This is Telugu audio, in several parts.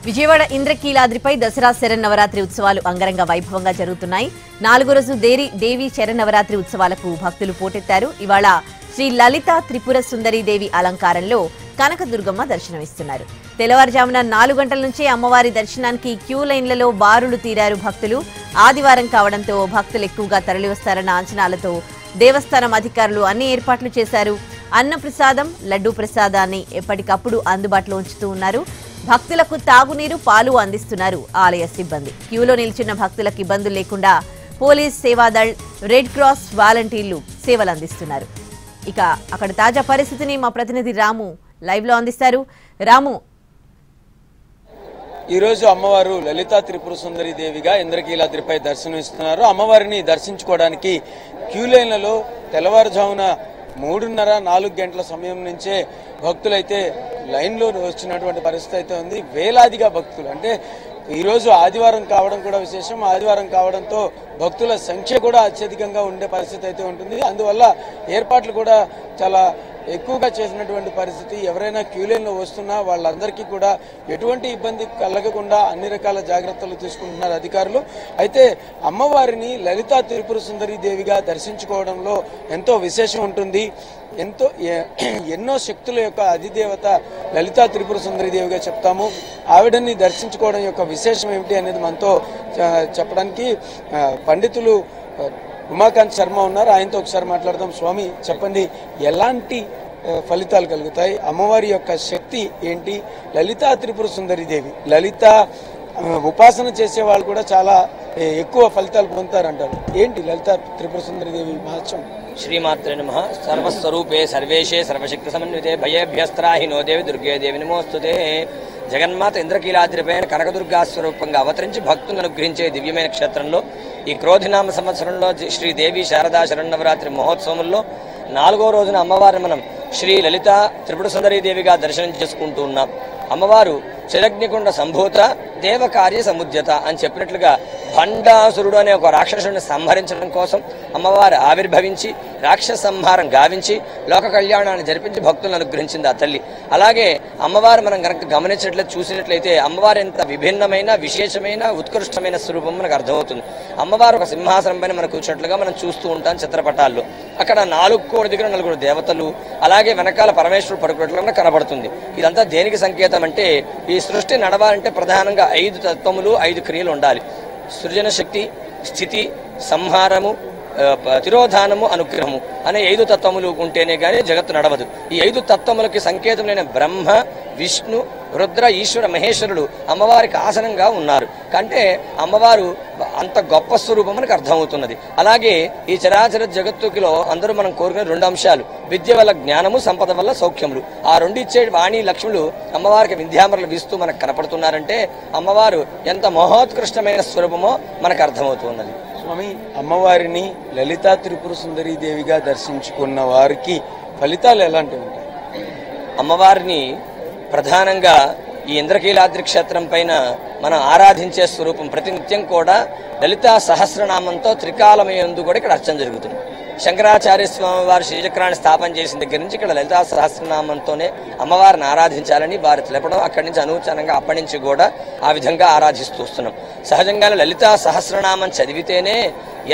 విజయవాడ ఇంద్రకీలాద్రిపై దసరా శరన్నవరాత్రి ఉత్సవాలు అంగరంగ వైభవంగా జరుగుతున్నాయి. 4వ రోజు దేవి శరన్నవరాత్రి ఉత్సవాలకు భక్తులు పోటెత్తారు. ఇవాళ శ్రీ లలిత త్రిపుర సుందరి దేవి అలంకారంలో కనకదుర్గమ్మ దర్శనమిస్తున్నారు. తెల్లవారుజామున 4 గంటల నుంచే అమ్మవారి దర్శనానికి క్యూ లైన్లలో బారులు తీరారు భక్తులు. ఆదివారం కావడంతో భక్తులు ఎక్కువగా తరలివస్తారన్న అంచనాలతో దేవస్థానం అధికారులు అన్ని ఏర్పాట్లు చేశారు. అన్న ప్రసాదం, లడ్డూ ప్రసాదాన్ని ఎప్పటికప్పుడు అందుబాటులో ఉంచుతూ ఉన్నారు. భక్తులకు తాగునీరు, పాలు అందిస్తున్నారు ఆలయ సిబ్బంది. క్యూలో నిల్చున్న భక్తులకు ఇబ్బందులు లేకుండా పోలీస్ సేవాదళ్, రెడ్ క్రాస్ వాలంటీర్లు సేవలు అందిస్తున్నారు. ఇక అక్కడ తాజా పరిస్థితిని మా ప్రతినిధి రాము లైవ్ లో అందిస్తారు. రాము, ఈ రోజు అమ్మవారు లలిత త్రిపుర సుందరి దేవిగా ఇంద్రకీలాద్రిపై దర్శనమిస్తున్నారు. అమ్మవారిని దర్శించుకోవడానికి క్యూ లైన్లలో తెల్లవారుజామున 3:30-4 గంటల సమయం నుంచే భక్తులైతే లైన్లో వచ్చినటువంటి పరిస్థితి అయితే ఉంది. వేలాదిగా భక్తులు, అంటే ఈరోజు ఆదివారం కావడం కూడా విశేషం. ఆదివారం కావడంతో భక్తుల సంఖ్య కూడా అత్యధికంగా ఉండే పరిస్థితి అయితే ఉంటుంది. అందువల్ల ఏర్పాట్లు కూడా చాలా ఎక్కువగా చేసినటువంటి పరిస్థితి. ఎవరైనా క్యూ లైన్లో వస్తున్నా వాళ్ళందరికీ కూడా ఎటువంటి ఇబ్బంది కలగకుండా అన్ని రకాల జాగ్రత్తలు తీసుకుంటున్నారు అధికారులు. అయితే అమ్మవారిని లలిత త్రిపుర సుందరి దేవిగా దర్శించుకోవడంలో ఎంతో విశేషం ఉంటుంది. ఎన్నో శక్తుల యొక్క అధిదేవత లలిత త్రిపుర సుందరి దేవిగా చెప్తాము. ఆవిడని దర్శించుకోవడం యొక్క విశేషం ఏమిటి అనేది మనతో చెప్పడానికి పండితులు ఉమాకాంత్ శర్మ ఉన్నారు. ఆయనతో ఒకసారి మాట్లాడదాం. స్వామి, చెప్పండి, ఎలాంటి ఫలితాలు కలుగుతాయి? అమ్మవారి యొక్క శక్తి ఏంటి? లలిత త్రిపుర సుందరి దేవి, లలిత ఉపాసన చేసే వాళ్ళు కూడా చాలా ఎక్కువ ఫలితాలు పొందుతారంటారు. ఏంటి లలిత త్రిపుర సుందరి దేవి మహత్యం? శ్రీమాత్రే నమః. సర్వస్వరూపే సర్వేశే సర్వశక్తి సమన్వితే భయేభ్యస్త్రాహినో దేవి దుర్గే దేవి నమోస్తుతే. జగన్మాత ఇంద్రకీలాద్రిపైన కనకదుర్గా స్వరూపంగా అవతరించి భక్తులను అనుగ్రహించే దివ్యమైన క్షేత్రంలో ఈ క్రోధినామ సంవత్సరంలో శ్రీదేవి శారదా శరన్నవరాత్రి మహోత్సవంలో 4వ రోజున అమ్మవారిని మనం శ్రీ లలిత త్రిపుర సుందరీ దేవిగా దర్శనం చేసుకుంటూ ఉన్నాం. అమ్మవారు చిరగ్నికుండ సంభూత దేవకార్య సముద్యత అని చెప్పినట్లుగా భండాసురుడు అనే ఒక రాక్షసుడిని సంహరించడం కోసం అమ్మవారు ఆవిర్భవించి రాక్షస సంహారం గావించి లోక కళ్యాణాన్ని జరిపించి భక్తులను అనుగ్రహించింది ఆ తల్లి. అలాగే అమ్మవారు మనం కనుక గమనించినట్లయితే చూసినట్లయితే అమ్మవారు ఎంత విభిన్నమైన విశేషమైన ఉత్కృష్టమైన స్వరూపం మనకు అర్థమవుతుంది. అమ్మవారు ఒక సింహాసనం పైన మనం కూర్చున్నట్లుగా మనం చూస్తూ ఉంటాం చిత్రపటాల్లో. అక్కడ 4 కోడి దగ్గర 4 దేవతలు, అలాగే వెనకాల పరమేశ్వరుడు పడుకున్నట్లుగా కనబడుతుంది. ఇదంతా దేనికి సంకేతం అంటే ఈ సృష్టి నడవాలంటే ప్రధానంగా 5 తత్వములు, 5 క్రియలు ఉండాలి. సృజన శక్తి, స్థితి, సంహారము, తిరోధానము, అనుగ్రహము అనే 5 తత్వములు ఉంటేనే కానీ జగత్తు నడవదు. ఈ 5 తత్వములకి సంకేతములైన బ్రహ్మ, విష్ణు, రుద్ర, ఈశ్వర, మహేశ్వరుడు అమ్మవారికి ఆసనంగా ఉన్నారు. అంటే అమ్మవారు అంత గొప్ప స్వరూపం మనకు అర్థమవుతున్నది. అలాగే ఈ చరాచర జగత్తుకిలో అందరూ మనం కోరుకునే 2 అంశాలు: విద్య వల్ల జ్ఞానము, సంపద వల్ల సౌఖ్యములు. ఆ 2 ఇచ్చే వాణి లక్ష్ములు అమ్మవారికి విద్యామరలు వీస్తూ మనకు కనపడుతున్నారంటే అమ్మవారు ఎంత మహోత్కృష్టమైన స్వరూపమో మనకు అర్థమవుతున్నది. స్వామి, అమ్మవారిని లలిత త్రిపుర సుందరీ దేవిగా దర్శించుకున్న వారికి ఫలితాలు ఎలాంటివి ఉంటాయి? అమ్మవారిని ప్రధానంగా ఈ ఇంద్రకీలాద్రి క్షేత్రం పైన మనం ఆరాధించే స్వరూపం ప్రతినిత్యం కూడా లలితా సహస్రనామంతో త్రికాలమయందు కూడా ఇక్కడ అర్చన జరుగుతుంది. శంకరాచార్య స్వామి వారు శ్రీచక్రాన్ని స్థాపన చేసిన దగ్గర నుంచి ఇక్కడ లలితా సహస్రనామంతోనే అమ్మవారిని ఆరాధించాలని వారు తెలపడం, అక్కడి నుంచి అనూచనంగా అప్పటి నుంచి కూడా ఆ విధంగా ఆరాధిస్తూ వస్తున్నాం. సహజంగానే లలితా సహస్రనామం చదివితేనే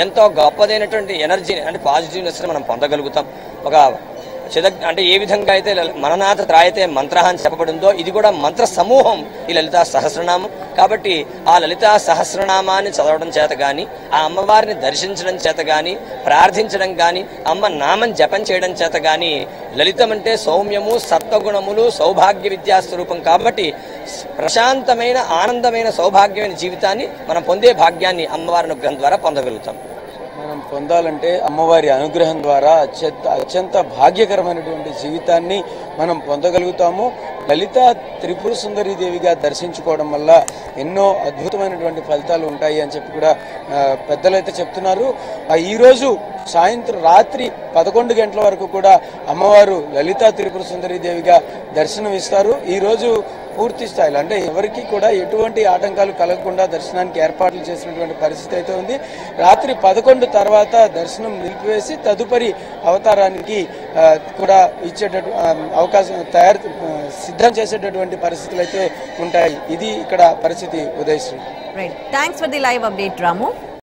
ఎంతో గొప్పదైనటువంటి ఎనర్జీని, అంటే పాజిటివ్నెస్ మనం పొందగలుగుతాం. ఒక అంటే ఏ విధంగా అయితే మననాథ త్రాయతే మంత్ర అని చెప్పబడిందో ఇది కూడా మంత్ర సమూహం ఈ లలితా సహస్రనామం. కాబట్టి ఆ లలితా సహస్రనామాన్ని చదవడం చేత కానీ, ఆ అమ్మవారిని దర్శించడం చేత కానీ, ప్రార్థించడం కానీ, అమ్మ నామం జపం చేయడం చేత కానీ, లలితం అంటే సౌమ్యము, సత్వగుణములు, సౌభాగ్య విద్యా స్వరూపం. కాబట్టి ప్రశాంతమైన ఆనందమైన సౌభాగ్యమైన జీవితాన్ని మనం పొందే భాగ్యాన్ని అమ్మవారి అనుగ్రహం ద్వారా పొందగలుగుతాం. మనం పొందాలంటే అమ్మవారి అనుగ్రహం ద్వారా అత్యంత భాగ్యకరమైనటువంటి జీవితాన్ని మనం పొందగలుగుతాము. లలిత త్రిపుర సుందరీ దేవిగా దర్శించుకోవడం వల్ల ఎన్నో అద్భుతమైనటువంటి ఫలితాలు ఉంటాయి అని చెప్పి కూడా పెద్దలైతే చెప్తున్నారు. ఈరోజు సాయంత్రం రాత్రి 11 గంటల వరకు కూడా అమ్మవారు లలిత త్రిపుర సుందరీ దేవిగా దర్శనం ఇస్తారు. ఈరోజు పూర్తి స్థాయిలో అంటే ఎవరికి కూడా ఎటువంటి ఆటంకాలు కలగకుండా దర్శనానికి ఏర్పాట్లు చేసినటువంటి పరిస్థితి అయితే ఉంది. రాత్రి 11 తర్వాత దర్శనం నిలిపివేసి తదుపరి అవతారానికి కూడా ఇచ్చేటట్టు అవకాశం సిద్ధం చేసేటటువంటి పరిస్థితులు అయితే ఉంటాయి. ఇది ఇక్కడ పరిస్థితి. Udayasri, right, thanks for the live update Ramu.